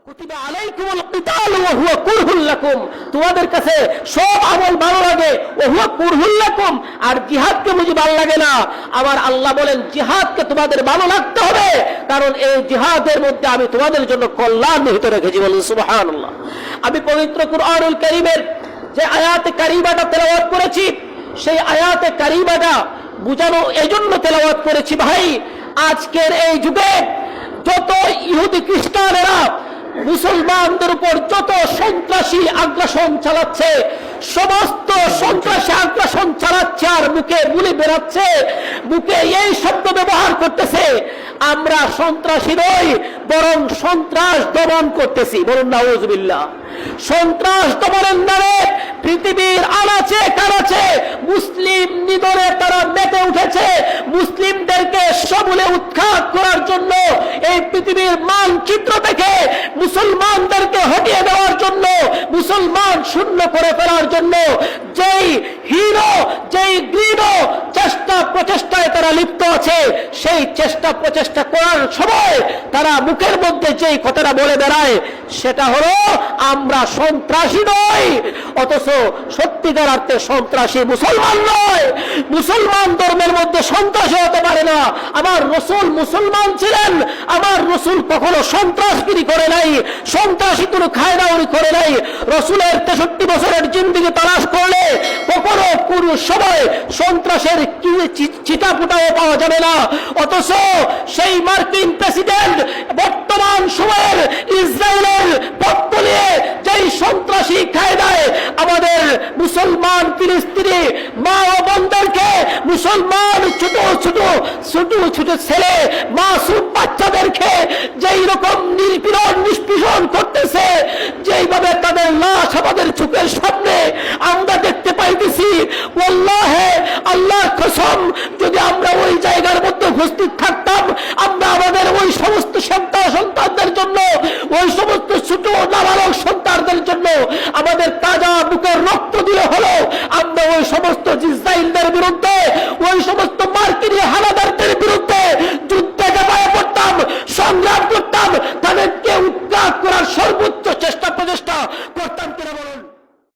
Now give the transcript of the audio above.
কুতিবা আলাইকুমুল কিতাল ওয়া হুয়া কুরহুল লাকুম, তোমাদের কাছে সব আমল ভালো লাগে, ওয়া হুয়া কুরহুল লাকুম, আর জিহাদকে বুঝি ভালো লাগে না। আবার আল্লাহ বলেন জিহাদকে তোমাদের ভালো লাগতে হবে, কারণ এই জিহাদের মধ্যে আমি তোমাদের জন্য কল্যাণ নিহিত রেখেছি। বলুন সুবহানাল্লাহ। আমি পবিত্র কুরআনুল কারীমের যে আয়াতে কারিমাটা তেলাওয়াত করেছি, সেই আয়াতে কারিমাটা বুঝানো এজন্য তেলাওয়াত করেছি ভাই, আজকের এই যুগে যত ইহুদি খ্রিস্টানেরা মুসলমানদের উপর যত সন্ত্রাসী আগ্রাসন চালাচ্ছে, সমস্ত সন্ত্রাসী আগ্রাসন চালাচ্ছে আর মুখে বুলি বেরাচ্ছে, মুখে এই শব্দ ব্যবহার করতেছে, আমরা সন্ত্রাসী নই, বরং সন্ত্রাস দমন করতেছি। বলুন নাউযুবিল্লাহ। সন্ত্রাস দমনের নামে পৃথিবীর আনাচে কানাচে মুসলিম নিধনে তারা মেতে উঠেছে। মুসলিমদেরকে সমূলে উৎখাত করার জন্য, এই পৃথিবীর মানচিত্র থেকে মুসলমানদেরকে হটিয়ে দেওয়ার জন্য, মুসলমান শূন্য করে ফেলার জন্য যেই হিরো, যেই দৃঢ় চেষ্টা প্রচেষ্টায় তারা লিপ্ত আছে, সেই চেষ্টা প্রচেষ্টা করার সময় তারা মুখের মধ্যে যেই কথাটা বলে বেড়ায়, সেটা হলো আমরা সন্ত্রাসী নই, অথচ সত্যিকার অর্থে সন্ত্রাসী মুসলমান নয়। মুসলমান ধর্মের মধ্যে সন্ত্রাসী হতে পারে না। আমার রাসূল মুসলমান ছিলেন, আমার রাসূল কখনো সন্ত্রাসগিরি করে নাই, সন্ত্রাসী কোনো খায়রাউরি করে নাই। রাসূলের 63 বছরের জিন্দেগি তালাশ করলে কখনো কোনো সময় সন্ত্রাসের চিটাপুটাও পাওয়া যাবে না। অথচ সেই মার্কিন প্রেসিডেন্ট বর্তমান সময়ের ইসরায়েলের পক্ষ নিয়ে যেই সন্ত্রাসী কায়দায় আমাদের মুসলমান ফিলিস্তিনি মা ও বোনদেরকে, মুসলমান ছোট ছোট ছোট ছোট ছেলে মাসুম বাচ্চাদেরকে যেই রকম নিপীড়ন নিষ্পীড়ন করতেছে, যেইভাবে তাদের লাশ আমাদের চোখের সামনে আমরা দেখতে পাইতেছি, ওয়াল্লাহি আল্লাহর কসম, যদি আমরা ওই জায়গার মধ্যে উপস্থিত থাকতাম, আমরা আমাদের ওই সমস্ত সন্তানদের জন্য, ওই সমস্ত ছোট নাবালক সন্তানদের জন্য আমাদের তাজা বুকের রক্ত দিয়ে হলো আমরা ওই সমস্ত ইসরায়েলদের বিরুদ্ধে, ওই সমস্ত মার্কিনী হানাদার